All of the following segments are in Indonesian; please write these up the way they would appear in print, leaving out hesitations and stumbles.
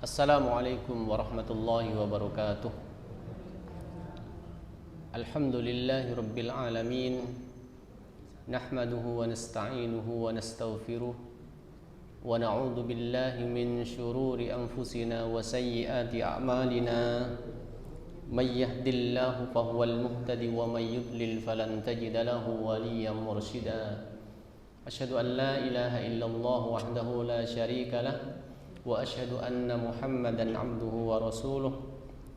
Assalamualaikum warahmatullahi wabarakatuh. Alhamdulillahi rabbil alamin. Nahmaduhu wa nasta'inuhu wa nastaghfiruh. Wa na'udzu billahi min syururi anfusina wa sayyiati a'malina. May yahdihillahu fahuwal muhtadi wa may yudlil falan tajida lahu waliyyan mursyida. Asyhadu an la ilaha illallah wahdahu la syarika lah wa asyhadu anna Muhammadan abduhu wa rasuluh.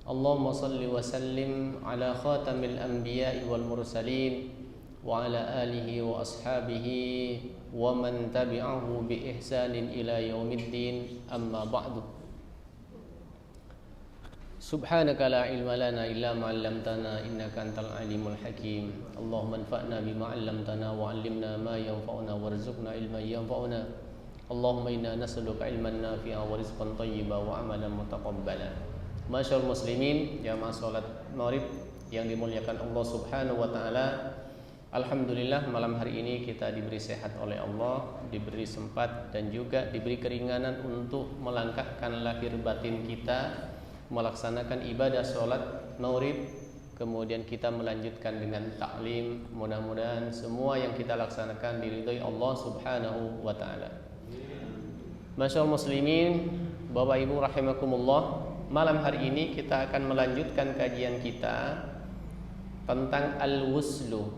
Allahumma salli wa sallim ala khatamil anbiya'i wal mursalin wa ala alihi wa ashabihi wa man tabi'ahu bi ihsanin ila yaumiddin, amma ba'du. Subhanaka la ilma lana illa ma 'allamtana innaka antal alimul hakim. Allahumma anfa'na bima 'allamtana wa 'allimna ma yanfa'una warzuqna ilman yanfa'una. Allahumma inna nas'aluka ilman nafi'a wa rizqan thayyiban wa amalan mutaqabbala. Masyaallah muslimin, jamaah salat maghrib yang dimuliakan Allah Subhanahu wa taala. Alhamdulillah malam hari ini kita diberi sehat oleh Allah, diberi sempat dan juga diberi keringanan untuk melangkahkan lahir batin kita melaksanakan ibadah salat maghrib. Kemudian kita melanjutkan dengan taklim. Mudah-mudahan semua yang kita laksanakan diridhai Allah Subhanahu wa taala. Masyaallah muslimin, Bapak Ibu rahimakumullah, malam hari ini kita akan melanjutkan kajian kita tentang al-wuslu.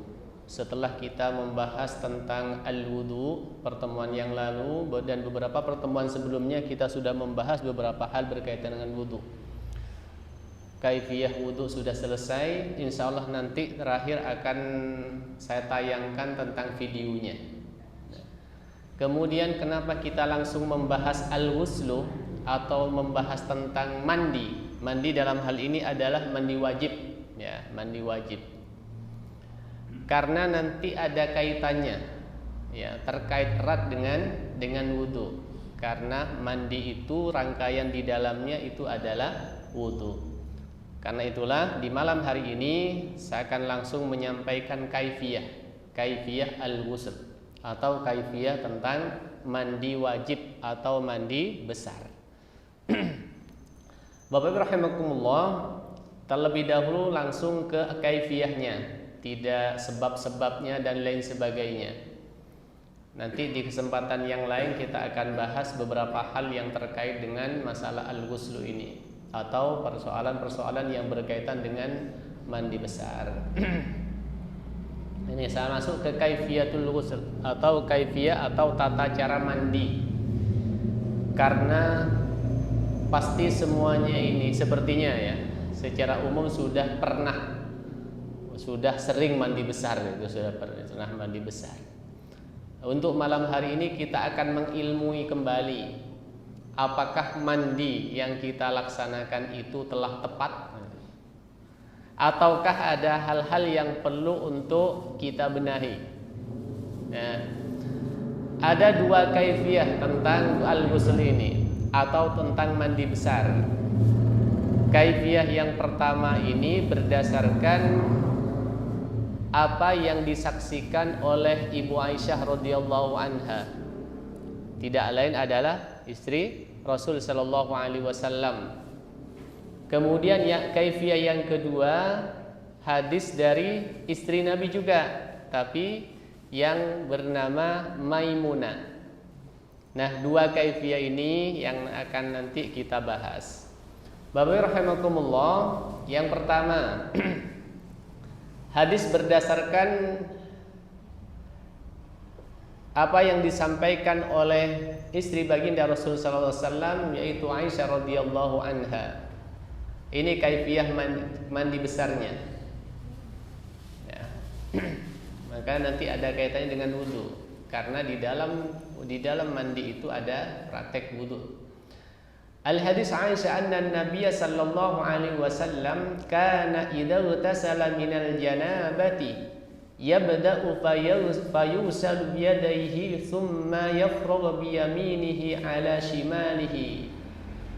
Setelah kita membahas tentang al-wudu pertemuan yang lalu dan beberapa pertemuan sebelumnya kita sudah membahas beberapa hal berkaitan dengan wudu. Kaifiyah wudu sudah selesai. Insyaallah nanti terakhir akan saya tayangkan tentang videonya. Kemudian kenapa kita langsung membahas al-wuslu atau membahas tentang mandi? Mandi dalam hal ini adalah mandi wajib, ya, mandi wajib. Karena nanti ada kaitannya, ya, terkait erat dengan wudu. Karena mandi itu rangkaian di dalamnya itu adalah wudu. Karena itulah di malam hari ini saya akan langsung menyampaikan kaifiyah al-wusl atau kaifiyah tentang mandi wajib atau mandi besar. Bapak Ibu rahimakumullah, terlebih dahulu langsung ke kaifiyahnya, tidak sebab-sebabnya dan lain sebagainya. Nanti di kesempatan yang lain kita akan bahas beberapa hal yang terkait dengan masalah al-ghuslu ini atau persoalan-persoalan yang berkaitan dengan mandi besar. Ini saya masuk ke kaifiyatul ghusl atau kaifiyah atau tata cara mandi. Karena pasti semuanya ini sepertinya ya, secara umum sudah sering mandi besar, itu sudah pernah mandi besar. Untuk malam hari ini kita akan mengilmui kembali apakah mandi yang kita laksanakan itu telah tepat, ataukah ada hal-hal yang perlu untuk kita benahi. Nah, ada dua kaifiyah tentang al-ghusl ini atau tentang mandi besar. Kaifiyah yang pertama ini berdasarkan apa yang disaksikan oleh Ibu Aisyah radhiyallahu anha. Tidak lain adalah istri Rasul sallallahu alaihi wasallam. Kemudian ya kaifiyah yang kedua, hadis dari istri Nabi juga, tapi yang bernama Maimunah. Nah, dua kaifiyah ini yang akan nanti kita bahas. Bapak rahimakumullah, yang pertama hadis berdasarkan apa yang disampaikan oleh istri baginda Rasul sallallahu alaihi wasallam, yaitu Aisyah radhiyallahu anha. Ini kaifiyah mandi besarnya, ya. Maka nanti ada kaitannya dengan wudu, karena di dalam mandi itu ada praktek wudu. Al hadis Aisyah anna Nabiy sallallahu alaihi wasallam kana idza ghtasala minal janabati yabda'u fayusalu biyadayhi thumma yafraghu biyaminihi ala shimalihi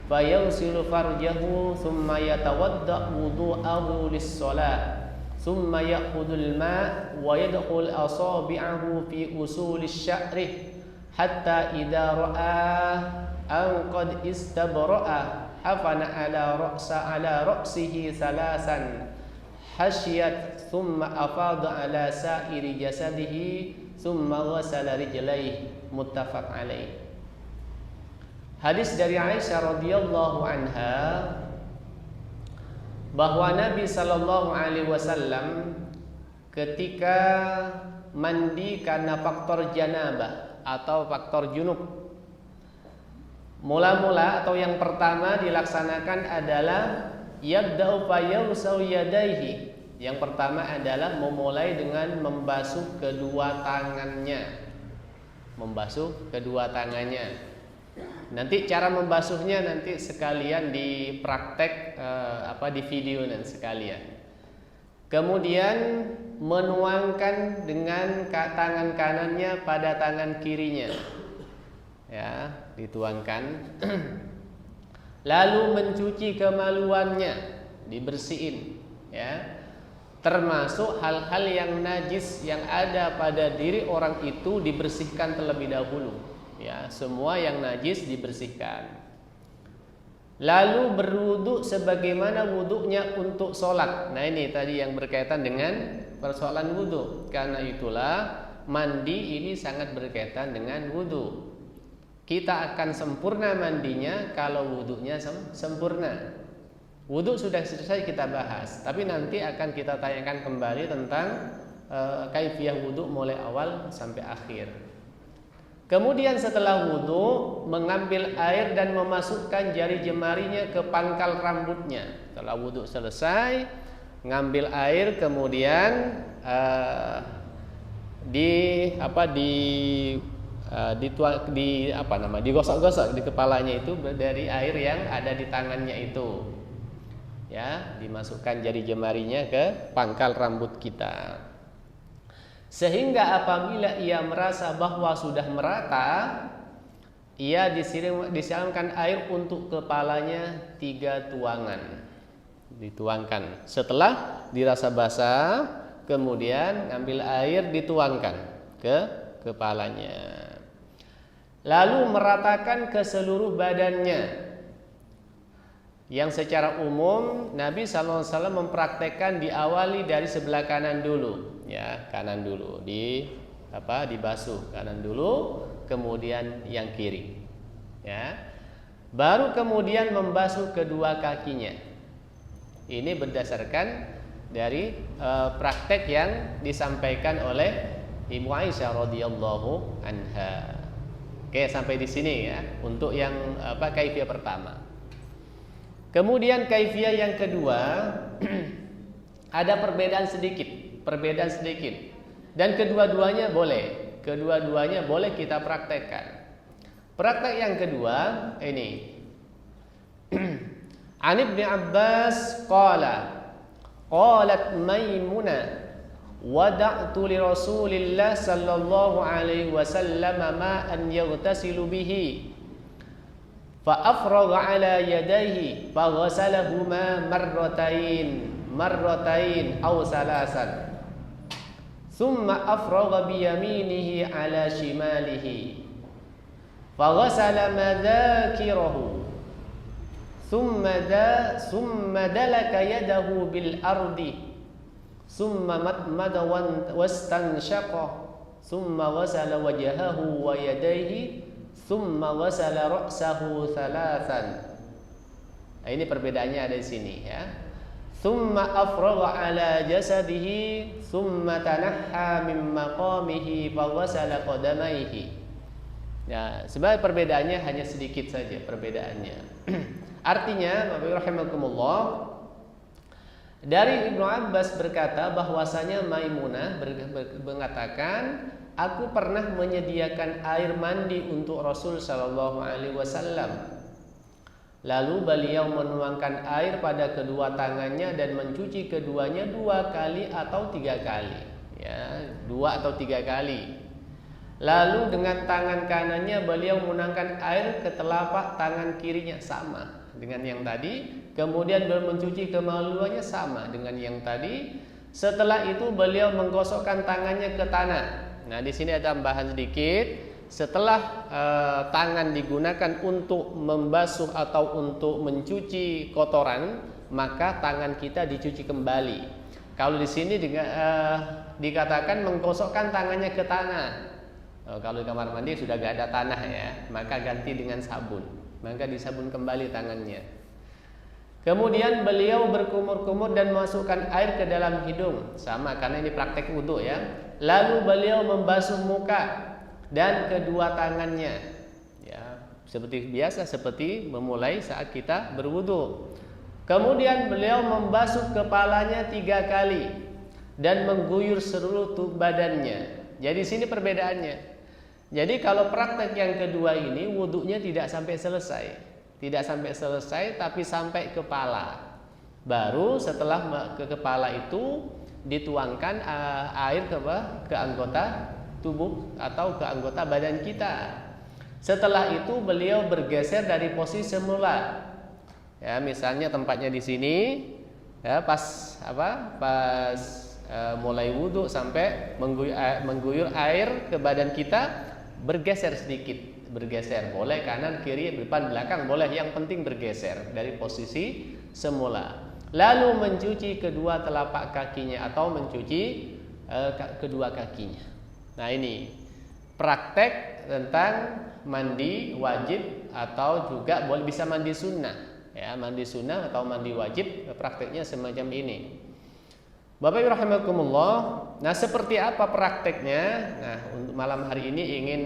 fayawsilu farjahu thumma yatawadda wudu'ahu lis-shalah thumma ya'khudul ma' wa yadkhul asabi'ahu fi usulis sya'rih hatta idza ra'a an qad istabra'a hafana ala ra'sihi salasan hasyat thumma afada ala sa'iri jasadihi thumma ghasala rijlaihi, muttafaq alaih. Hadis dari Aisyah radhiyallahu anha bahwa Nabi sallallahu alaihi wasallam ketika mandi karena faktor janabah atau faktor junub, mula-mula atau yang pertama dilaksanakan adalah yabda'u fayaghsilu yadayhi. Yang pertama adalah memulai dengan membasuh kedua tangannya. Membasuh kedua tangannya. Nanti cara membasuhnya nanti sekalian dipraktek di video nanti sekalian. Kemudian menuangkan dengan tangan kanannya pada tangan kirinya. Ya, dituangkan. Lalu mencuci kemaluannya, dibersihin, ya. Termasuk hal-hal yang najis yang ada pada diri orang itu dibersihkan terlebih dahulu. Ya, semua yang najis dibersihkan. Lalu berwudu sebagaimana wuduknya untuk sholat. Nah ini tadi yang berkaitan dengan persoalan wudu. Karena itulah mandi ini sangat berkaitan dengan wudu. Kita akan sempurna mandinya kalau wudunya sempurna. Wudu sudah selesai kita bahas, tapi nanti akan kita tanyakan kembali tentang kaifiyah wudu mulai awal sampai akhir. Kemudian setelah wudu mengambil air dan memasukkan jari jemarinya ke pangkal rambutnya. Setelah wudu selesai, ngambil air kemudian digosok-gosok di kepalanya itu dari air yang ada di tangannya itu. Ya, dimasukkan jari jemarinya ke pangkal rambut kita. Sehingga apabila ia merasa bahwa sudah merata, ia disiramkan air untuk kepalanya 3 tuangan. Dituangkan. Setelah dirasa basah, kemudian ambil air dituangkan ke kepalanya. Lalu meratakan ke seluruh badannya. Yang secara umum Nabi SAW mempraktekkan diawali dari sebelah kanan dulu, ya, kanan dulu dibasuh kanan dulu, kemudian yang kiri, ya, baru kemudian membasuh kedua kakinya. Ini berdasarkan dari praktek yang disampaikan oleh Ibu Aisyah radhiyallahu anha. Oke, sampai di sini ya untuk yang kaifiyah pertama. Kemudian kaifiyah yang kedua ada perbedaan sedikit dan kedua-duanya boleh kita praktekkan. Praktek yang kedua ini An Ibnu Abbas qalat Maimunah wada'tu li Rasulillah sallallahu alaihi wasallam ma'an yaghtasilu bihi فأفرغ على يديه فغسلهما مرتين أو ثلاثا ثم أفرغ بيمينه على شماله فغسل مذاكره ثم دلك يده بالأرض ثم مضمض واستنشق ثم غسل وجهه ويديه Tsumma ghasala ra'sahu thalathan. Nah, ini perbedaannya ada di sini ya. Tsumma afragha ala jasadihi tsumma tanahha min maqamihi fa ghasala qadamaihi. Ya, sebenarnya perbedaannya hanya sedikit saja perbedaannya. Artinya, Bapak rahimakumullah, dari Ibnu Abbas berkata bahwasanya Maimunah mengatakan, aku pernah menyediakan air mandi untuk Rasul sallallahu alaihi wasallam. Lalu beliau menuangkan air pada kedua tangannya dan mencuci keduanya 2 kali atau 3 kali. Ya, 2 atau 3 kali. Lalu dengan tangan kanannya beliau menuangkan air ke telapak tangan kirinya, sama dengan yang tadi. Kemudian beliau mencuci kemaluannya, sama dengan yang tadi. Setelah itu beliau menggosokkan tangannya ke tanah. Nah, di sini ada tambahan sedikit. setelah tangan digunakan untuk membasuh atau untuk mencuci kotoran, maka tangan kita dicuci kembali. Kalau di sini dikatakan menggosokkan tangannya ke tanah. Kalau di kamar mandi sudah gak ada tanah ya, maka ganti dengan sabun, maka disabun kembali tangannya. Kemudian beliau berkumur-kumur dan masukkan air ke dalam hidung, sama karena ini praktek wudu ya. Lalu beliau membasuh muka dan kedua tangannya, ya, seperti biasa, seperti memulai saat kita berwudu. Kemudian beliau membasuh kepalanya 3 kali dan mengguyur seluruh badannya. Jadi sini perbedaannya. Jadi kalau praktek yang kedua ini wudunya tidak sampai selesai, tapi sampai kepala. Baru setelah ke kepala itu dituangkan air ke anggota tubuh atau ke anggota badan kita. Setelah itu beliau bergeser dari posisi semula. Ya, misalnya tempatnya di sini, ya, pas mulai wudhu sampai mengguyur air ke badan kita, bergeser sedikit, boleh kanan kiri depan belakang boleh, yang penting bergeser dari posisi semula. Lalu mencuci kedua telapak kakinya atau mencuci kedua kakinya. Nah, ini praktek tentang mandi wajib atau juga boleh bisa mandi sunnah. Ya, mandi sunnah atau mandi wajib prakteknya semacam ini. Bapak Ibu rahimakumullah. Nah, seperti apa prakteknya? Nah, untuk malam hari ini ingin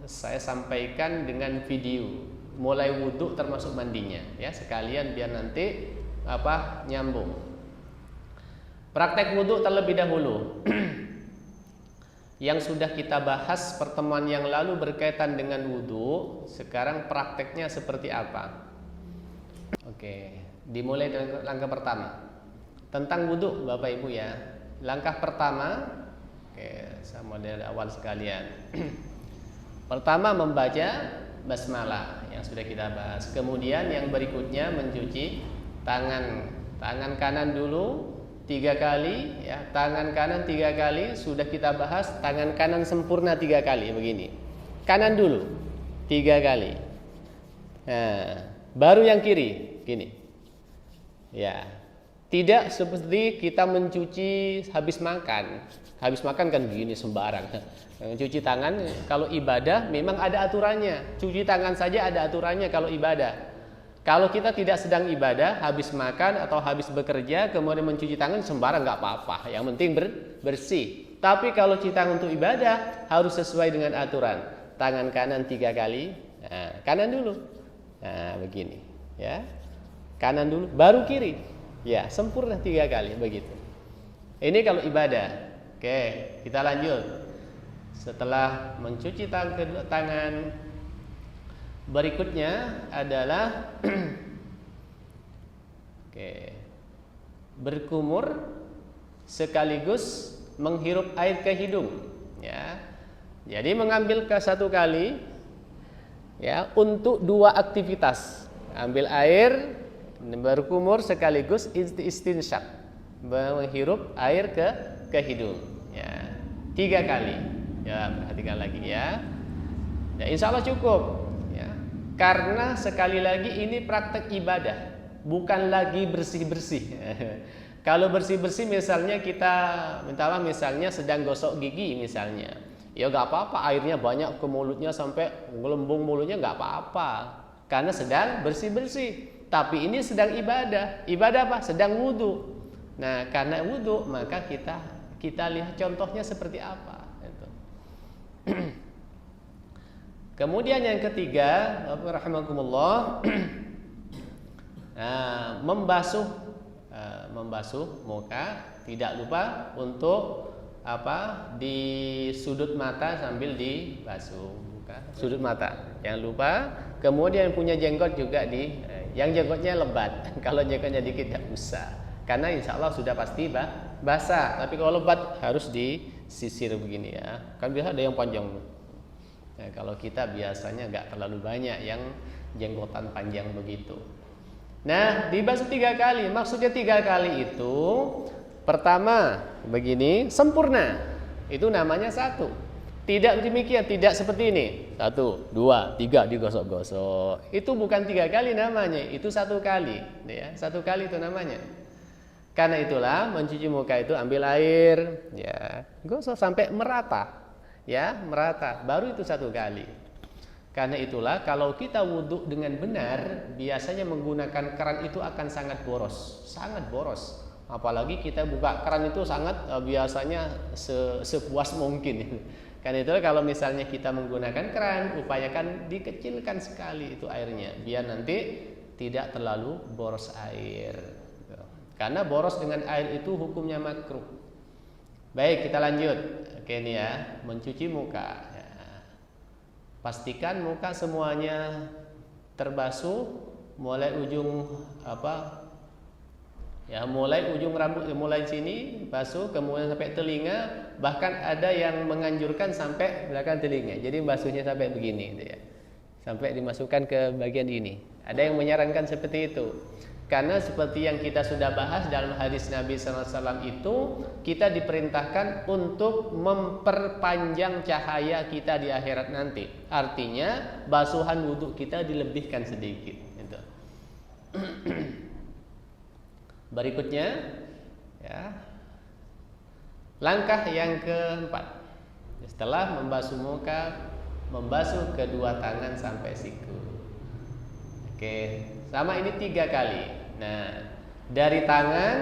saya sampaikan dengan video mulai wudhu termasuk mandinya, ya, sekalian biar nanti nyambung. Praktek wudhu terlebih dahulu. Yang sudah kita bahas pertemuan yang lalu berkaitan dengan wudhu, sekarang prakteknya seperti apa? Oke, dimulai dengan langkah pertama tentang wudhu, Bapak Ibu ya. Langkah pertama, oke, sama dari awal sekalian. Pertama membaca basmalah yang sudah kita bahas. Kemudian yang berikutnya mencuci tangan kanan dulu 3 kali, ya, tangan kanan 3 kali sudah kita bahas. Tangan kanan sempurna 3 kali begini. Kanan dulu 3 kali. Nah, baru yang kiri gini. Ya. Tidak seperti kita mencuci habis makan. Habis makan kan begini sembarang. Cuci tangan kalau ibadah memang ada aturannya. Cuci tangan saja ada aturannya kalau ibadah. Kalau kita tidak sedang ibadah, habis makan atau habis bekerja, kemudian mencuci tangan sembarang nggak apa-apa. Yang penting bersih. Tapi kalau cuci tangan untuk ibadah harus sesuai dengan aturan. Tangan kanan 3 kali, nah, kanan dulu. Nah, begini, ya. Kanan dulu, baru kiri. Ya, sempurna 3 kali begitu. Ini kalau ibadah. Oke, kita lanjut. Setelah mencuci tangan, berikutnya adalah berkumur sekaligus menghirup air ke hidung, ya. Jadi mengambil ke 1 kali, ya, untuk 2 aktivitas. Ambil air, berkumur sekaligus istinsyak, menghirup air ke hidung, ya, 3 kali. Ya, perhatikan lagi ya. Ya, insya Allah cukup. Karena sekali lagi ini praktek ibadah, bukan lagi bersih-bersih. Kalau bersih-bersih misalnya kita misalnya sedang gosok gigi misalnya, ya gak apa-apa, airnya banyak ke mulutnya sampai gelembung mulutnya gak apa-apa, karena sedang bersih-bersih. Tapi ini sedang ibadah. Ibadah apa? Sedang wudhu. Nah, karena wudhu maka kita lihat contohnya seperti apa. Kemudian yang ketiga, rahimakumullah, membasuh muka, tidak lupa untuk di sudut mata sambil dibasuh muka, sudut mata. Jangan lupa. Kemudian punya jenggot juga yang jenggotnya lebat. Kalau jenggotnya dikit tidak usah, karena insya Allah sudah pasti basah. Tapi kalau lebat harus disisir begini ya. Kan biasa ada yang panjang. Nah, kalau kita biasanya nggak terlalu banyak yang jenggotan panjang begitu. Nah, dibasuh 3 kali. Maksudnya 3 kali itu pertama begini sempurna. Itu namanya 1. Tidak demikian, tidak seperti ini. 1, 2, 3 digosok-gosok. Itu bukan 3 kali namanya, itu 1 kali, ya. 1 kali itu namanya. Karena itulah mencuci muka itu ambil air, ya, gosok sampai merata, ya, merata. Baru itu 1 kali. Karena itulah kalau kita wudhu dengan benar, biasanya menggunakan keran itu akan sangat boros, sangat boros. Apalagi kita buka keran itu sangat biasanya sepuas mungkin. Karena itu kalau misalnya kita menggunakan keran, upayakan dikecilkan sekali itu airnya, biar nanti tidak terlalu boros air. Karena boros dengan air itu hukumnya makruh. Baik, kita lanjut. Oke, ini ya, mencuci muka. Ya. Pastikan muka semuanya terbasuh, mulai ujung mulai ujung rambut, mulai sini basuh, kemudian sampai telinga, bahkan ada yang menganjurkan sampai belakang telinga. Jadi basuhnya sampai begini, gitu ya, sampai dimasukkan ke bagian ini. Ada yang menyarankan seperti itu, karena seperti yang kita sudah bahas dalam hadis Nabi SAW itu, kita diperintahkan untuk memperpanjang cahaya kita di akhirat nanti. Artinya basuhan wudhu kita dilebihkan sedikit, gitu. Berikutnya, ya, langkah yang keempat, setelah membasuh muka, membasuh kedua tangan sampai siku. Oke, sama ini 3 kali. Nah, dari tangan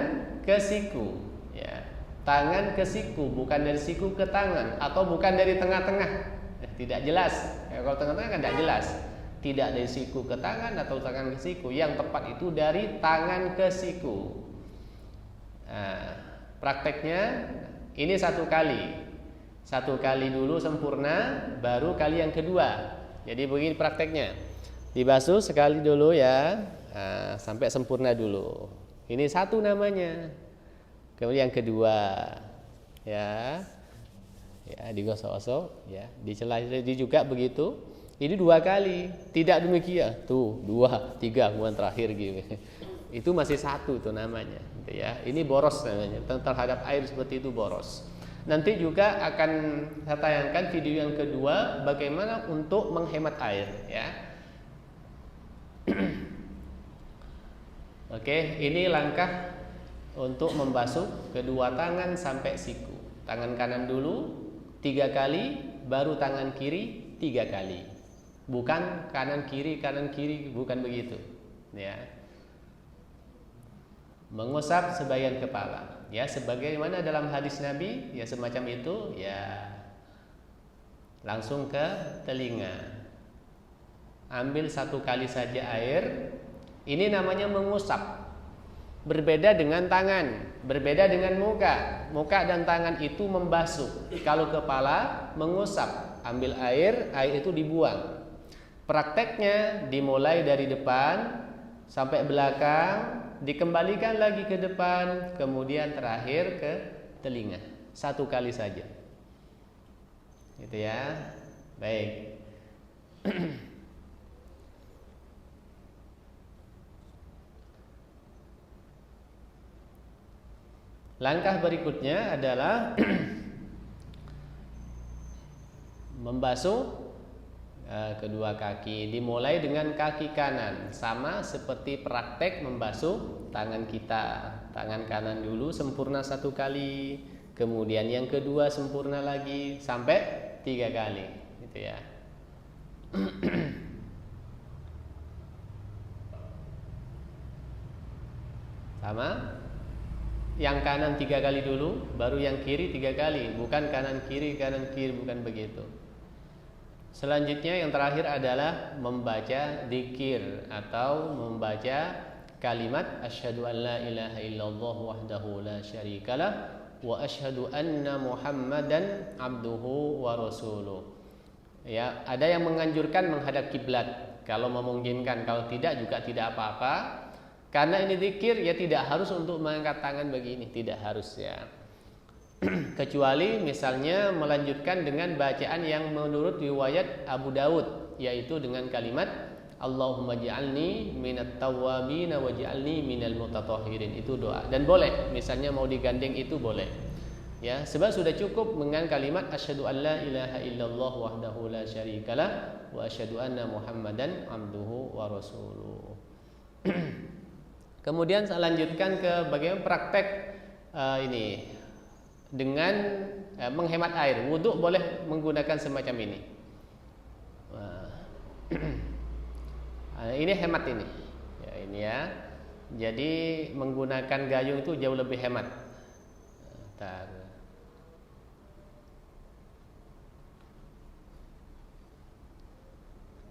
ke siku, ya, tangan ke siku, bukan dari siku ke tangan, atau bukan dari tengah-tengah. Tidak jelas. Ya, kalau tengah-tengah kan tidak jelas. Tidak dari siku ke tangan atau tangan ke siku. Yang tepat itu dari tangan ke siku. Nah, prakteknya ini 1 kali. 1 kali dulu sempurna, baru kali yang kedua. Jadi begini prakteknya. Dibasuh sekali dulu ya, sampai sempurna dulu. Ini 1 namanya. Kemudian yang kedua, ya, digosok-gosok, ya, dicela juga begitu. Ini 2 kali, tidak demikian. Tuh 2, 3, kemudian terakhir gitu. Itu masih 1 tuh namanya, gitu ya. Ini boros namanya. Terhadap air seperti itu boros. Nanti juga akan saya tayangkan video yang kedua bagaimana untuk menghemat air, ya. Oke, ini langkah untuk membasuh kedua tangan sampai siku. Tangan kanan dulu 3 kali, baru tangan kiri 3 kali. Bukan kanan kiri, bukan begitu, ya. Mengusap sebagian kepala, ya, sebagaimana dalam hadis Nabi, ya, semacam itu, ya. Langsung ke telinga. Ambil 1 kali saja air. Ini namanya mengusap. Berbeda dengan tangan, berbeda dengan muka. Muka dan tangan itu membasuh. Kalau kepala mengusap, ambil air itu dibuang. Prakteknya dimulai dari depan sampai belakang, dikembalikan lagi ke depan, kemudian terakhir ke telinga. 1 kali saja. Gitu ya. Baik. Langkah berikutnya adalah membasuh kedua kaki. Dimulai dengan kaki kanan, sama seperti praktek membasuh tangan kita. Tangan kanan dulu sempurna 1 kali, kemudian yang kedua sempurna lagi sampai 3 kali, gitu ya. Sama. Yang kanan 3 kali dulu, baru yang kiri 3 kali. Bukan kanan kiri, bukan begitu. Selanjutnya yang terakhir adalah membaca dzikir atau membaca kalimat asyhadu an la ilaha illallah wahdahu la syarikalah wa asyhadu anna muhammadan abduhu wa rasuluh. Ya, ada yang menganjurkan menghadap kiblat kalau memungkinkan, kalau tidak juga tidak apa-apa. Karena ini zikir, ya tidak harus untuk mengangkat tangan begini, tidak harus, ya. Kecuali misalnya melanjutkan dengan bacaan yang menurut riwayat Abu Daud, yaitu dengan kalimat Allahumma ja'alni minat tawwabin waj'alni minal mutatahhirin. Itu doa. Dan boleh misalnya mau digandeng itu boleh. Ya, sebab sudah cukup dengan kalimat asyhadu an la ilaha illallah wahdahu la syarikalah wa asyhadu anna Muhammadan abduhu wa rasuluh. Kemudian saya lanjutkan ke bagaimana praktek ini dengan menghemat air. Wudhu boleh menggunakan semacam ini. Ini hemat ini. Ya, ini ya. Jadi menggunakan gayung itu jauh lebih hemat. Bentar.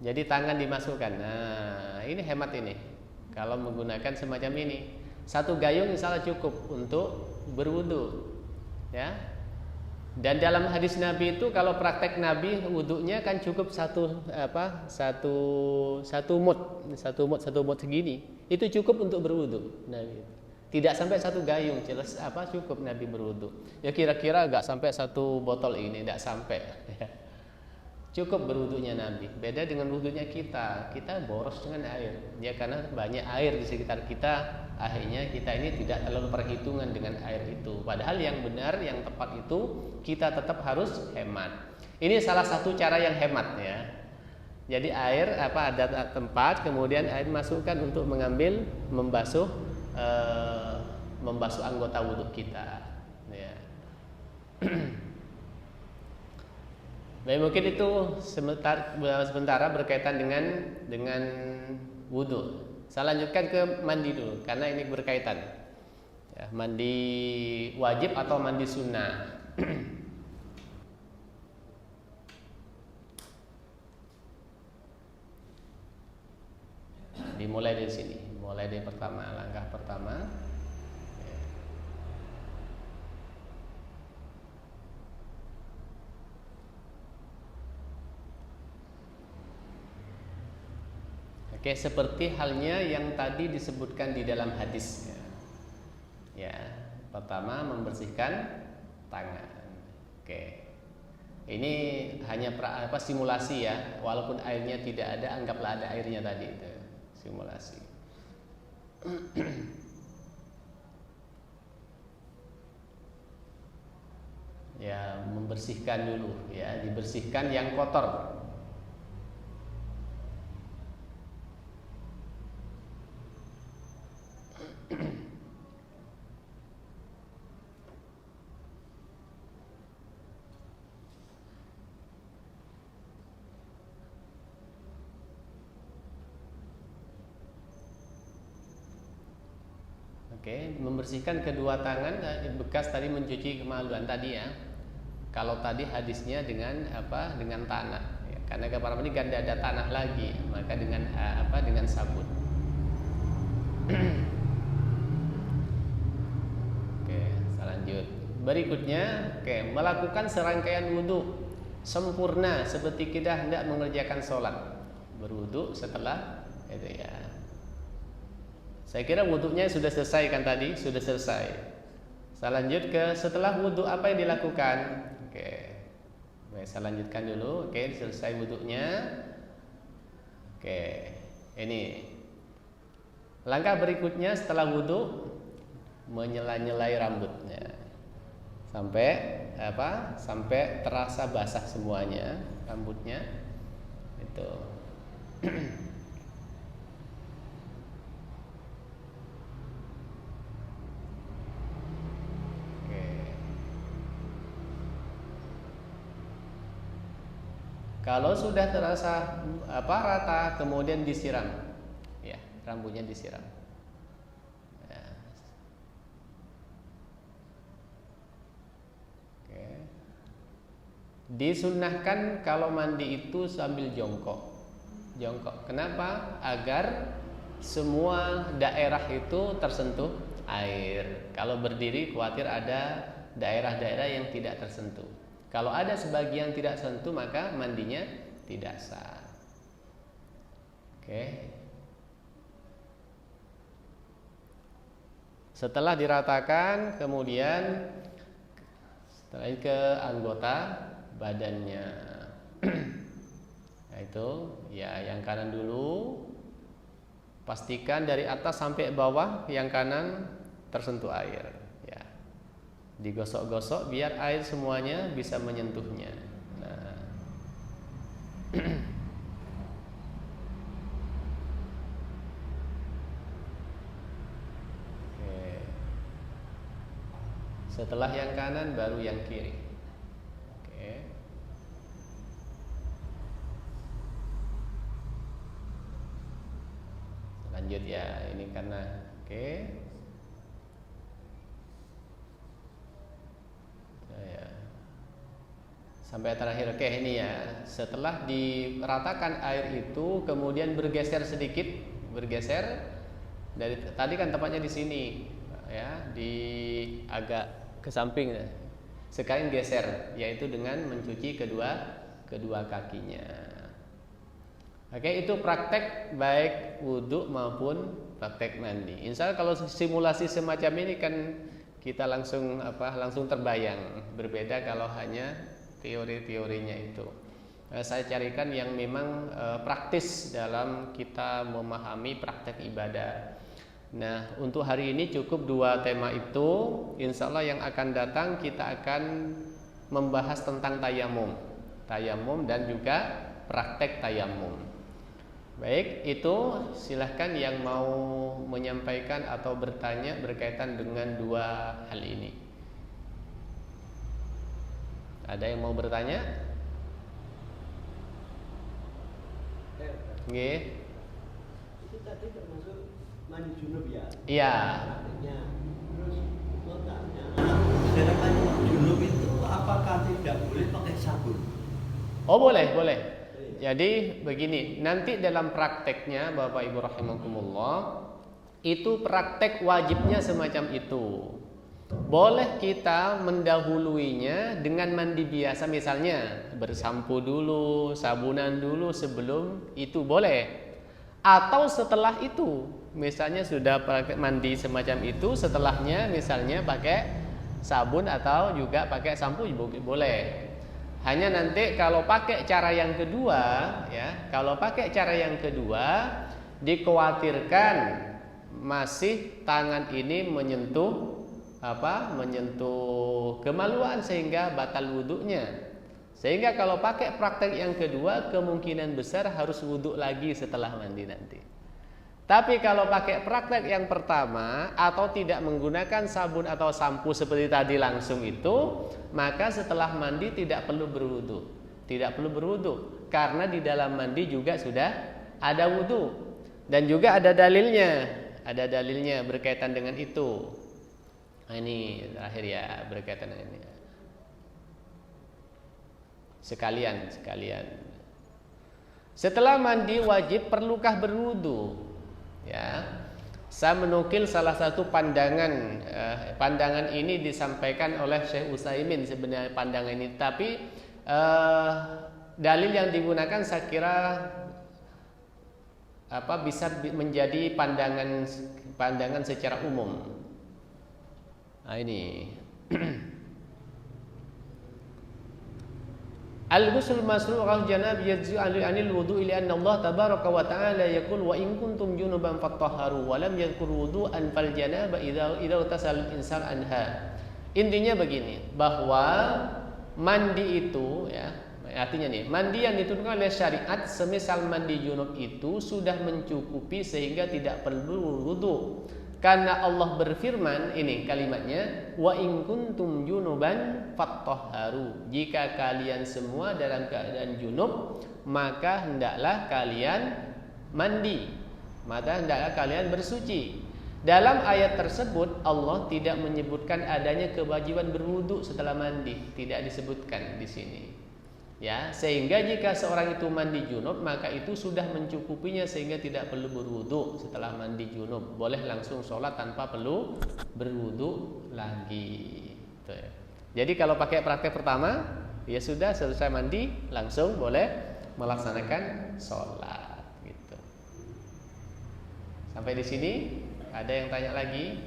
Jadi tangan dimasukkan. Nah, ini hemat ini. Kalau menggunakan semacam ini, satu gayung misalnya cukup untuk berwudu. Ya. Dan dalam hadis Nabi itu kalau praktek Nabi wudunya kan cukup satu mud segini. Itu cukup untuk berwudu Nabi. Tidak sampai satu gayung, jelas cukup Nabi berwudu. Ya kira-kira enggak sampai satu botol ini, enggak sampai. Cukup berwudunya Nabi. Beda dengan wudunya kita boros dengan air. Ya karena banyak air di sekitar kita, akhirnya kita ini tidak terlalu perhitungan dengan air itu. Padahal yang benar, yang tepat itu kita tetap harus hemat. Ini salah satu cara yang hemat ya. Jadi air ada tempat, kemudian air masukkan untuk mengambil membasuh anggota wudhu kita. Ya. Baik, mungkin itu sementara berkaitan dengan wudhu. Saya lanjutkan ke mandi dulu karena ini berkaitan. Ya, mandi wajib atau mandi sunnah. Dimulai dari sini, mulai dari langkah pertama. Oke, seperti halnya yang tadi disebutkan di dalam hadis. Ya, pertama membersihkan tangan. Oke, ini hanya simulasi ya, walaupun airnya tidak ada, anggaplah ada airnya tadi itu simulasi. Ya, membersihkan dulu ya, dibersihkan yang kotor. Oke, membersihkan kedua tangan bekas tadi mencuci kemaluan tadi ya. Kalau tadi hadisnya dengan dengan tanah ya, karena kamar mandi kan tidak ada tanah lagi, maka dengan dengan sabun. Oke, saya lanjut. Berikutnya, melakukan serangkaian wudhu sempurna seperti kita hendak mengerjakan sholat. Berwudhu setelah itu ya. Saya kira wudhunya sudah selesai kan tadi, sudah selesai. Saya lanjut ke setelah wudhu apa yang dilakukan. Oke, baik, saya lanjutkan dulu. Oke, selesai wudhunya. Oke, ini langkah berikutnya setelah wudhu menyela-nyelai rambutnya sampai terasa basah semuanya rambutnya itu. Kalau sudah terasa rata, kemudian disiram, ya rambutnya disiram. Ya. Oke. Disunnahkan kalau mandi itu sambil jongkok. Kenapa? Agar semua daerah itu tersentuh air. Kalau berdiri khawatir ada daerah-daerah yang tidak tersentuh. Kalau ada sebagian tidak sentuh maka mandinya tidak sah. Oke. Setelah diratakan, kemudian setelah itu ke anggota badannya. Nah, itu ya yang kanan dulu. Pastikan dari atas sampai bawah yang kanan tersentuh air. Ya. Digosok-gosok biar air semuanya bisa menyentuhnya. Nah. Oke. Setelah yang kanan baru yang kiri. Oke. Lanjut ya, ini karena oke. Ya. Sampai terakhir. Oke, ini ya. Setelah diratakan air itu kemudian bergeser sedikit, bergeser dari tadi kan tempatnya di sini ya, di agak ke samping. Sekarang geser, yaitu dengan mencuci kedua kakinya. Oke, itu praktek baik wudhu maupun praktek mandi. Insya Allah kalau simulasi semacam ini kan kita langsung terbayang. Berbeda kalau hanya teori-teorinya itu. Saya carikan yang memang praktis dalam kita memahami praktek ibadah. Nah, untuk hari ini cukup 2 tema itu. Insya Allah yang akan datang kita akan membahas tentang tayamum dan juga praktek tayamum. Baik, itu silahkan yang mau menyampaikan atau bertanya berkaitan dengan 2 hal ini. Ada yang mau bertanya? Nggih. Itu tadi termasuk mandi junub ya? Iya. Terus mau tanya, sedangkan junub itu apakah tidak boleh pakai sabun? Oh, boleh. Jadi begini, nanti dalam prakteknya Bapak Ibu rahimakumullah, itu praktek wajibnya semacam itu. Boleh kita mendahuluinya dengan mandi biasa, misalnya bersampo dulu, sabunan dulu sebelum itu boleh. Atau setelah itu, misalnya sudah praktek mandi semacam itu, setelahnya misalnya pakai sabun atau juga pakai sampo boleh. Hanya nanti kalau pakai cara yang kedua, ya, dikhawatirkan masih tangan ini menyentuh kemaluan sehingga batal wudhunya. Sehingga kalau pakai praktek yang kedua kemungkinan besar harus wudhu lagi setelah mandi nanti. Tapi kalau pakai praktek yang pertama atau tidak menggunakan sabun atau sampo seperti tadi langsung itu, maka setelah mandi tidak perlu berwudu. Karena di dalam mandi juga sudah ada wudu. Dan juga ada dalilnya berkaitan dengan itu. Nah, ini terakhir ya, berkaitan dengan ini. Sekalian. Setelah mandi wajib perlukah berwudu? Ya, saya menukil salah satu pandangan. Pandangan ini disampaikan oleh Syekh Utsaimin sebenarnya pandangan ini, tapi dalil yang digunakan saya kira bisa menjadi pandangan secara umum. Nah, ini Al-ghusl masru'ul janab yajzu 'anil wudu'i li'anna Allah tabaraka wa ta'ala yaqul wa in kuntum junuban fattahharu wa lam yadhkur wudu'an fal janaba idza tasal insan anha. Intinya begini, bahwa mandi itu ya, artinya nih, mandi yang ditunjukkan oleh syariat semisal mandi junub itu sudah mencukupi sehingga tidak perlu wudu. Karena Allah berfirman, ini kalimatnya, wa in kuntum junuban fattahharu. Jika kalian semua dalam keadaan junub, maka hendaklah kalian mandi. Maka hendaklah kalian bersuci. Dalam ayat tersebut Allah tidak menyebutkan adanya kewajiban berwudu setelah mandi, tidak disebutkan di sini. Ya, sehingga jika seorang itu mandi junub maka itu sudah mencukupinya sehingga tidak perlu berwudu setelah mandi junub. Boleh langsung sholat tanpa perlu berwudu lagi. Gitu ya. Jadi kalau pakai praktek pertama, ya sudah selesai mandi langsung boleh melaksanakan sholat. Gitu. Sampai di sini ada yang tanya lagi?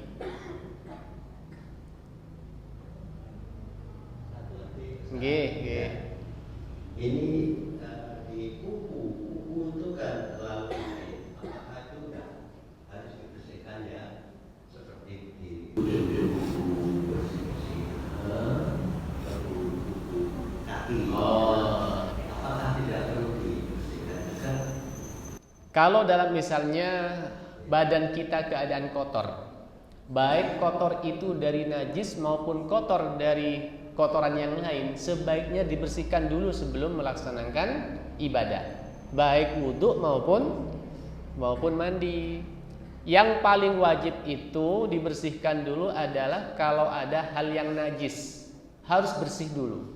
Nggih. Ini di kuku itu kan terlalu air, apakah itu harus dibersihkan ya seperti di kuku bersih-bersih Kalau dalam misalnya badan kita keadaan kotor, baik kotor itu dari najis maupun kotor dari kotoran yang lain, sebaiknya dibersihkan dulu sebelum melaksanakan ibadah, baik wudhu maupun mandi. Yang paling wajib itu dibersihkan dulu adalah kalau ada hal yang najis, harus bersih dulu.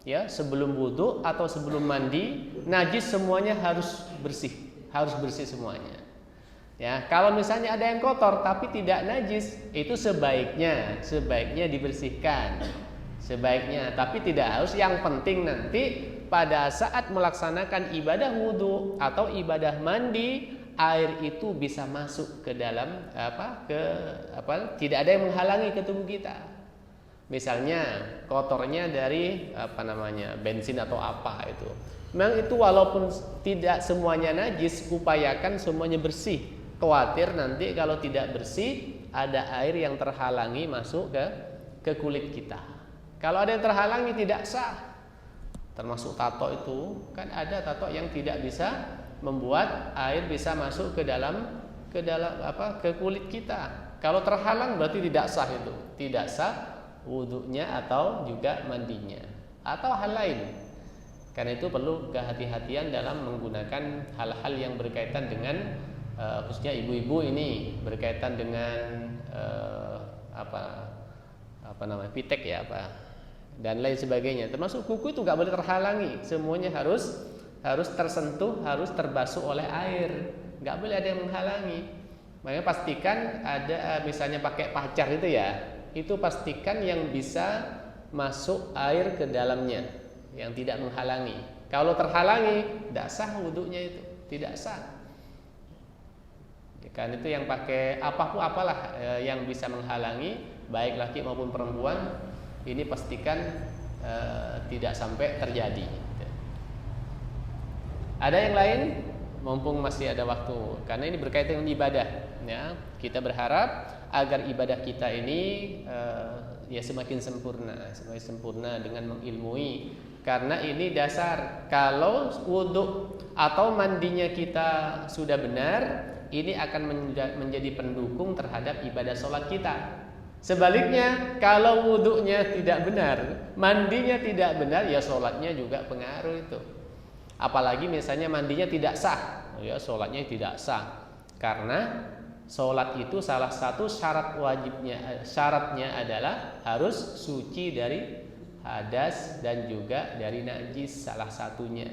Ya, sebelum wudhu atau sebelum mandi, najis semuanya harus bersih semuanya. Ya, kalau misalnya ada yang kotor tapi tidak najis, itu sebaiknya dibersihkan. Sebaiknya, tapi tidak harus. Yang penting nanti pada saat melaksanakan ibadah wudhu atau ibadah mandi, air itu bisa masuk ke dalam tidak ada yang menghalangi ke tubuh kita. Misalnya kotornya dari bensin atau apa itu. Memang itu walaupun tidak semuanya najis, upayakan semuanya bersih. Khawatir nanti kalau tidak bersih ada air yang terhalangi masuk ke kulit kita. Kalau ada yang terhalangi tidak sah. Termasuk tato itu, kan ada tato yang tidak bisa membuat air bisa masuk ke kulit kita. Kalau terhalang berarti tidak sah itu. Tidak sah wudhunya atau juga mandinya atau hal lain. Karena itu perlu kehati-hatian dalam menggunakan hal-hal yang berkaitan dengan khususnya ibu-ibu ini, berkaitan dengan pitek ya dan lain sebagainya. Termasuk kuku itu nggak boleh terhalangi, semuanya harus tersentuh, harus terbasuh oleh air, nggak boleh ada yang menghalangi. Makanya pastikan ada misalnya pakai pacar itu ya, itu pastikan yang bisa masuk air ke dalamnya, yang tidak menghalangi. Kalau terhalangi, tidak sah wudhunya itu, tidak sah. Kan itu yang pakai apalah yang bisa menghalangi, baik laki maupun perempuan, ini pastikan tidak sampai terjadi. Ada yang lain? Mumpung masih ada waktu, karena ini berkaitan dengan ibadah. Ya, kita berharap agar ibadah kita ini semakin sempurna dengan mengilmui. Karena ini dasar. Kalau wudhu atau mandinya kita sudah benar, ini akan menjadi pendukung terhadap ibadah sholat kita. Sebaliknya, kalau wudhunya tidak benar, mandinya tidak benar, ya sholatnya juga pengaruh itu. Apalagi misalnya mandinya tidak sah, ya sholatnya tidak sah. Karena sholat itu salah satu syaratnya adalah harus suci dari hadas dan juga dari najis, salah satunya.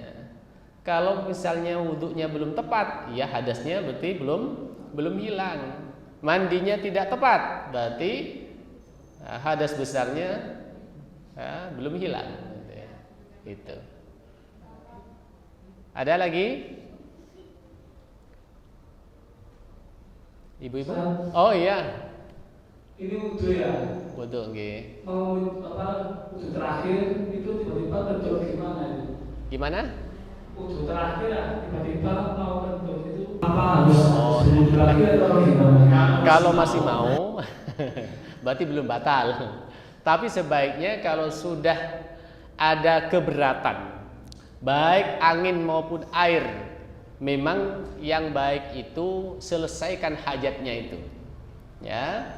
Kalau misalnya wudhunya belum tepat, ya hadasnya berarti belum hilang. Mandinya tidak tepat, berarti hadas besarnya belum hilang. Itu. Ada lagi? Ibu-ibu? Oh iya. Ini wudhu ya. Wudhu nggih. Mau wudhu terakhir itu tiba-tiba kentut gimana itu? Gimana? Wudhu terakhir tiba-tiba mau kentut itu apa harus wudhu terakhir atau gimana? Kalau masih mau berarti belum batal. Tapi sebaiknya kalau sudah ada keberatan, baik angin maupun air, memang yang baik itu selesaikan hajatnya itu. Ya,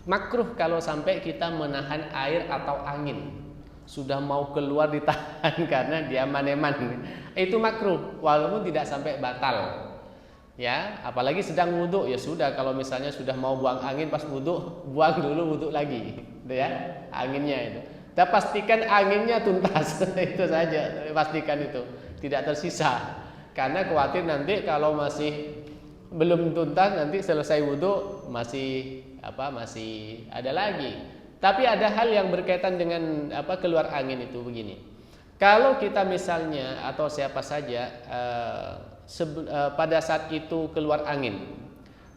makruh kalau sampai kita menahan air atau angin, sudah mau keluar ditahan karena dia eman-eman. Itu makruh walaupun tidak sampai batal. Ya, apalagi sedang wudhu, ya sudah, kalau misalnya sudah mau buang angin pas wudhu, buang dulu wudhu lagi, ya, anginnya itu. Dan pastikan anginnya tuntas, itu saja, pastikan itu tidak tersisa. Karena khawatir nanti kalau masih belum tuntas, nanti selesai wudhu masih ada lagi. Tapi ada hal yang berkaitan dengan keluar angin itu begini. Kalau kita misalnya atau siapa saja pada saat itu keluar angin,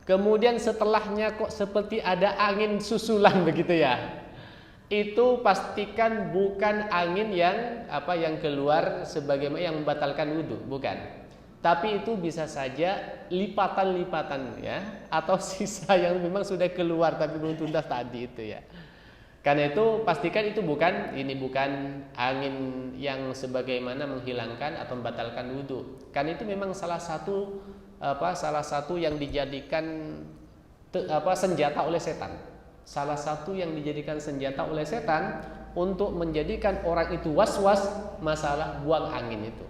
kemudian setelahnya kok seperti ada angin susulan begitu ya, itu pastikan bukan angin yang keluar sebagaimana yang membatalkan wudhu, bukan. Tapi itu bisa saja lipatan-lipatan ya, atau sisa yang memang sudah keluar tapi belum tuntas tadi itu ya. Karena itu pastikan itu bukan angin yang sebagaimana menghilangkan atau membatalkan wudhu. Karena itu memang salah satu salah satu yang dijadikan senjata oleh setan. Salah satu yang dijadikan senjata oleh setan untuk menjadikan orang itu was-was masalah buang angin itu.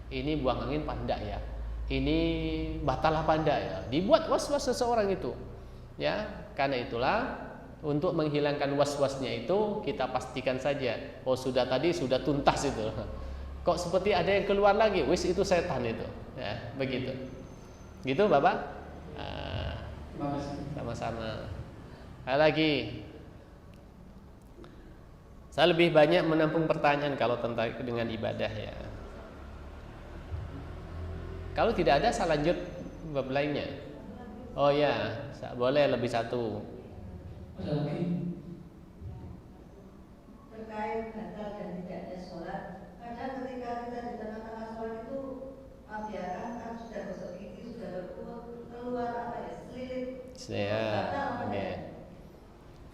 Ini buang angin apa enggak ya? Ini batal apa enggak ya? Dibuat was-was seseorang itu. Ya, karena itulah untuk menghilangkan was-wasnya itu kita pastikan saja, oh sudah tuntas itu. Kok seperti ada yang keluar lagi, wis itu setan itu. Ya, begitu. Gitu Bapak? Sama-sama. Lagi. Saya lebih banyak menampung pertanyaan kalau tentang dengan ibadah ya. Kalau tidak ada saya lanjut bab lainnya. Oh ya, boleh lebih satu. Terkait batal dan tidaknya sholat, kadang ketika kita di tengah-tengah sholat itu biarkan kan sudah gosok gigi, sudah keluar selilit.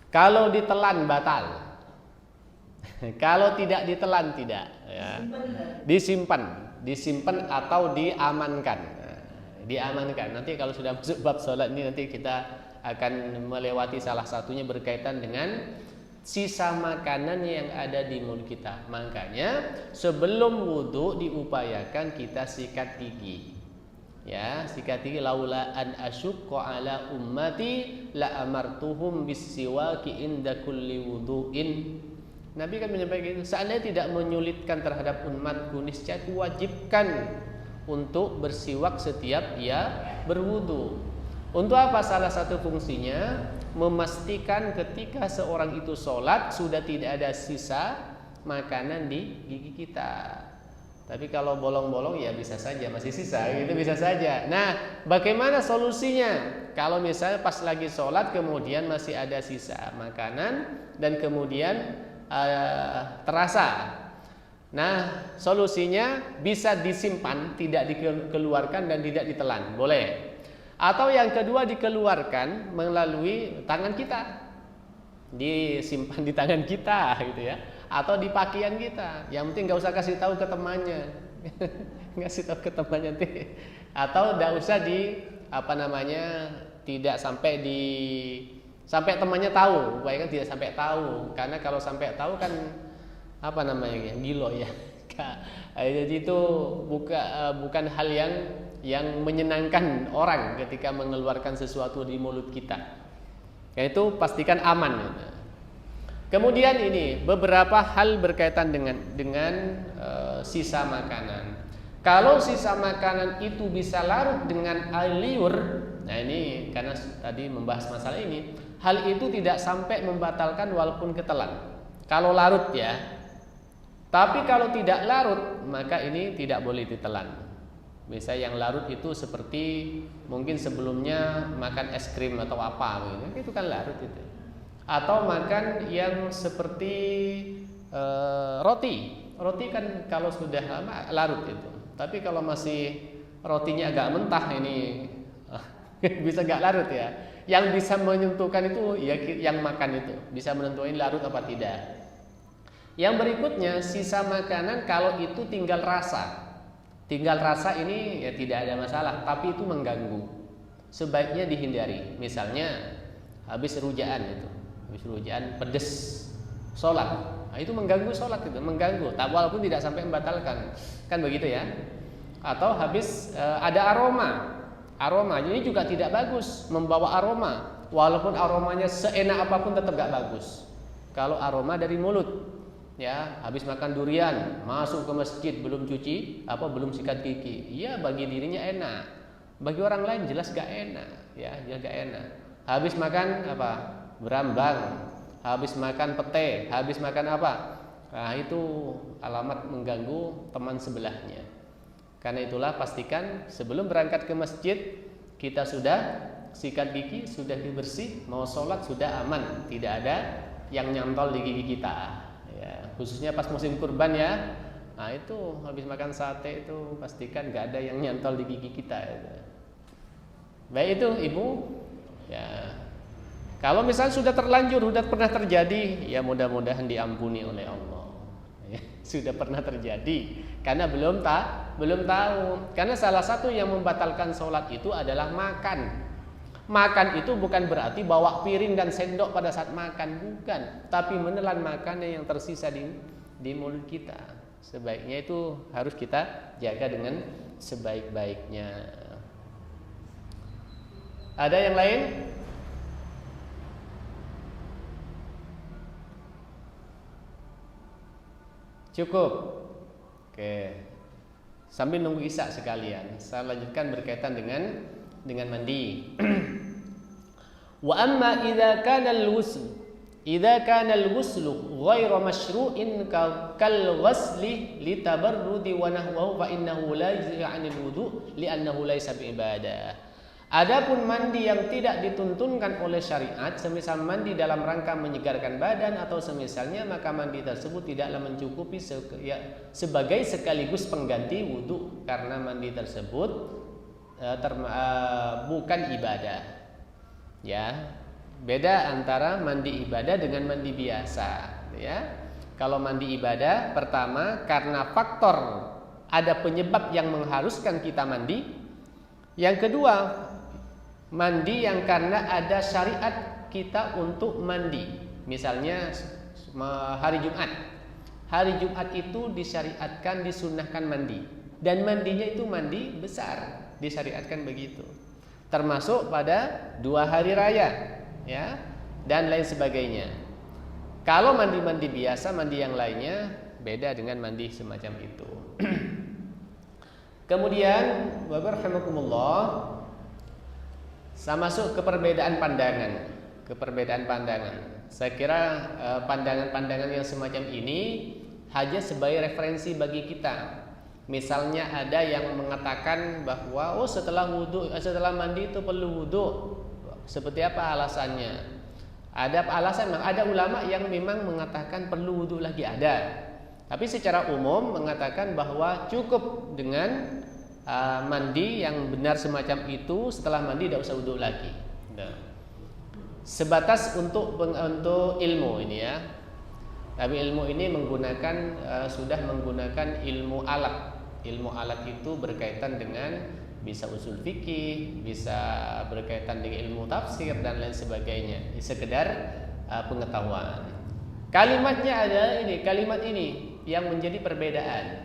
Kalau ditelan batal. Kalau tidak ditelan tidak. Ya. Disimpan atau diamankan. Diamankan. Nanti kalau sudah masuk bab sholat ini nanti kita akan melewati salah satunya berkaitan dengan sisa makanan yang ada di mulut kita. Makanya sebelum wudu diupayakan kita sikat gigi. Ya, sikat gigi. Laula an asyqa ala ummati la amartuhum bisiwaki inda kulli wudu'in. Nabi kan menyampaikan itu, seandainya tidak menyulitkan terhadap umatku, niscaya kuwajibkan untuk bersiwak setiap ia berwudu. Untuk apa? Salah satu fungsinya memastikan ketika seorang itu sholat sudah tidak ada sisa makanan di gigi kita. Tapi kalau bolong-bolong ya bisa saja masih sisa, gitu bisa saja. Nah, bagaimana solusinya? Kalau misalnya pas lagi sholat kemudian masih ada sisa makanan dan kemudian terasa. Nah, solusinya bisa disimpan, tidak dikeluarkan dan tidak ditelan, boleh. Atau yang kedua dikeluarkan melalui tangan kita, disimpan di tangan kita, gitu ya. Atau di pakaian kita. Yang penting nggak usah kasih tahu ke temannya, ngasih tahu ke temannya nanti. Atau nggak usah tidak sampai temannya tahu, upayakan tidak sampai tahu, karena kalau sampai tahu kan gilo ya. Jadi itu bukan hal yang menyenangkan orang ketika mengeluarkan sesuatu di mulut kita. Yaitu pastikan aman. Kemudian ini beberapa hal berkaitan dengan sisa makanan. Kalau sisa makanan itu bisa larut dengan air liur, nah ini karena tadi membahas masalah ini, hal itu tidak sampai membatalkan walaupun ketelan. Kalau larut ya. Tapi kalau tidak larut, maka ini tidak boleh ditelan. Misalnya yang larut itu seperti mungkin sebelumnya makan es krim atau apa gitu. Itu kan larut itu. Atau makan yang seperti roti. Roti kan kalau sudah lama larut itu. Tapi kalau masih rotinya agak mentah ini bisa gak larut ya. Yang bisa menentukan itu ya yang makan itu, bisa menentukan larut apa tidak. Yang berikutnya sisa makanan kalau itu tinggal rasa. Tinggal rasa ini ya tidak ada masalah, tapi itu mengganggu. Sebaiknya dihindari. Misalnya habis rujaan itu. Habis rujaan pedes sholat, nah, itu mengganggu sholat itu, mengganggu. Walaupun tidak sampai membatalkan, kan begitu ya. Atau habis ada aroma, ini juga tidak bagus membawa aroma. Walaupun aromanya seenak apapun tetap gak bagus. Kalau aroma dari mulut, ya habis makan durian, masuk ke masjid belum belum sikat gigi, iya bagi dirinya enak, bagi orang lain jelas gak enak, ya jelas gak enak. Habis makan berambang, habis makan pete, habis makan apa? Nah itu alamat mengganggu teman sebelahnya. Karena itulah pastikan sebelum berangkat ke masjid kita sudah sikat gigi, sudah dibersih, mau sholat sudah aman, tidak ada yang nyantol di gigi kita. Ya, khususnya pas musim kurban ya. Nah itu habis makan sate itu pastikan nggak ada yang nyantol di gigi kita. Baik itu ibu. Ya. Kalau misalnya sudah terlanjur, sudah pernah terjadi, ya mudah-mudahan diampuni oleh Allah. Sudah pernah terjadi karena belum tahu. Karena salah satu yang membatalkan sholat itu adalah makan. Makan itu bukan berarti bawa piring dan sendok pada saat makan, bukan. Tapi menelan makanan yang tersisa di mulut kita. Sebaiknya itu harus kita jaga dengan sebaik-baiknya. Ada yang lain? Cukup. Oke. Sambil nunggu isya sekalian, saya lanjutkan berkaitan dengan mandi. Wa amma idza kana al-ghusl ghairu masyru'in kal ghusli li tabarrudi wa nahwahu fa innahu la yujzi 'anil wudu' li'annahu laysa bi ibadah. Adapun mandi yang tidak dituntunkan oleh syariat, semisal mandi dalam rangka menyegarkan badan atau semisalnya, maka mandi tersebut tidaklah mencukupi sebagai sekaligus pengganti wudu karena mandi tersebut bukan ibadah. Ya, beda antara mandi ibadah dengan mandi biasa. Ya, kalau mandi ibadah, pertama karena faktor ada penyebab yang mengharuskan kita mandi. Yang kedua, mandi yang karena ada syariat kita untuk mandi. Misalnya hari Jumat. Hari Jumat itu disyariatkan, disunnahkan mandi. Dan mandinya itu mandi besar, disyariatkan begitu. Termasuk pada 2 hari raya, ya, dan lain sebagainya. Kalau mandi-mandi biasa, mandi yang lainnya beda dengan mandi semacam itu. Kemudian, wabarakallahu, saya masuk ke perbedaan pandangan. Saya kira pandangan-pandangan yang semacam ini hanya sebagai referensi bagi kita. Misalnya ada yang mengatakan bahwa setelah mandi itu perlu wudu. Seperti apa alasannya? Ada ulama yang memang mengatakan perlu wudu lagi, ada. Tapi secara umum mengatakan bahwa cukup dengan mandi yang benar semacam itu, setelah mandi tidak usah wudu lagi. Nah, sebatas untuk ilmu ini ya. Tapi ilmu ini sudah menggunakan ilmu alat. Ilmu alat itu berkaitan dengan bisa usul fikih, bisa berkaitan dengan ilmu tafsir dan lain sebagainya. Sekedar pengetahuan. Kalimat ini yang menjadi perbedaan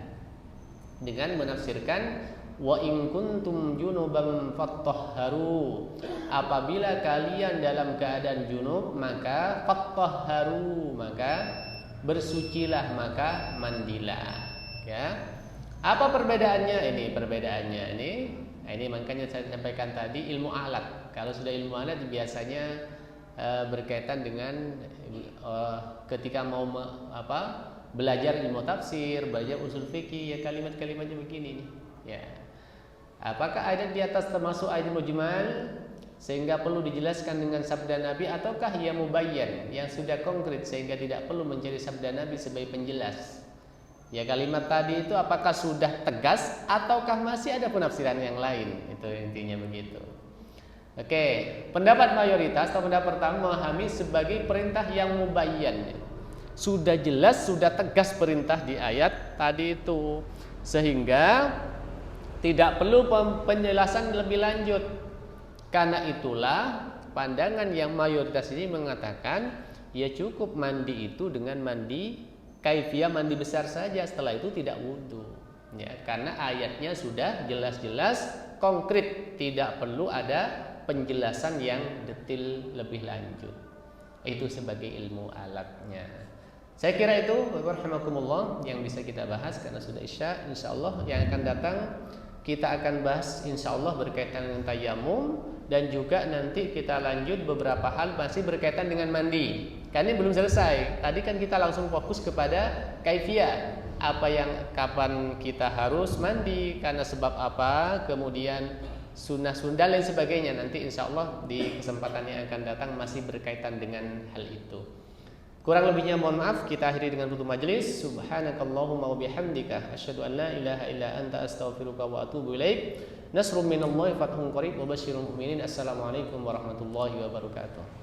dengan menafsirkan wa in kuntum junuban fattahharu. Apabila kalian dalam keadaan junub, maka fattahharu, maka bersucilah, maka mandilah. Ya. Apa perbedaannya? Ini makanya saya sampaikan tadi ilmu alat. Kalau sudah ilmu alat biasanya berkaitan dengan ketika mau belajar ilmu tafsir, belajar usul fikih, ya kalimat-kalimatnya begini nih. Ya. Apakah ayat di atas termasuk ayat mujmal sehingga perlu dijelaskan dengan sabda Nabi, ataukah ia mubayyan yang sudah konkret sehingga tidak perlu mencari sabda Nabi sebagai penjelas? Ya, kalimat tadi itu apakah sudah tegas ataukah masih ada penafsiran yang lain? Itu intinya begitu. Oke, pendapat mayoritas atau pendapat pertama memahami sebagai perintah yang mubayyan. Sudah jelas, sudah tegas perintah di ayat tadi itu, sehingga tidak perlu penjelasan lebih lanjut. Karena itulah pandangan yang mayoritas ini mengatakan ya cukup mandi itu dengan mandi kaifiyah mandi besar saja, setelah itu tidak wudu. Ya, karena ayatnya sudah jelas-jelas konkret, tidak perlu ada penjelasan yang detail lebih lanjut. Itu sebagai ilmu alatnya. Saya kira itu warahmatullah yang bisa kita bahas karena sudah isya. Insyaallah yang akan datang kita akan bahas insyaallah berkaitan dengan tayamum, dan juga nanti kita lanjut beberapa hal masih berkaitan dengan mandi. Karena ini belum selesai. Tadi kan kita langsung fokus kepada kaifiyah, apa yang kapan kita harus mandi, karena sebab apa, kemudian sunnah-sunnah dan lain sebagainya. Nanti insyaallah di kesempatan yang akan datang masih berkaitan dengan hal itu. Kurang lebihnya mohon maaf, kita akhiri dengan tutup majelis. Subhanakallahumma wa bihamdika asyhadu an la ilaha illa anta astaghfiruka wa atubu ilaik. Nasrun minallahi fathun qarib wa basyiril mu'minin. Assalamualaikum warahmatullahi wabarakatuh.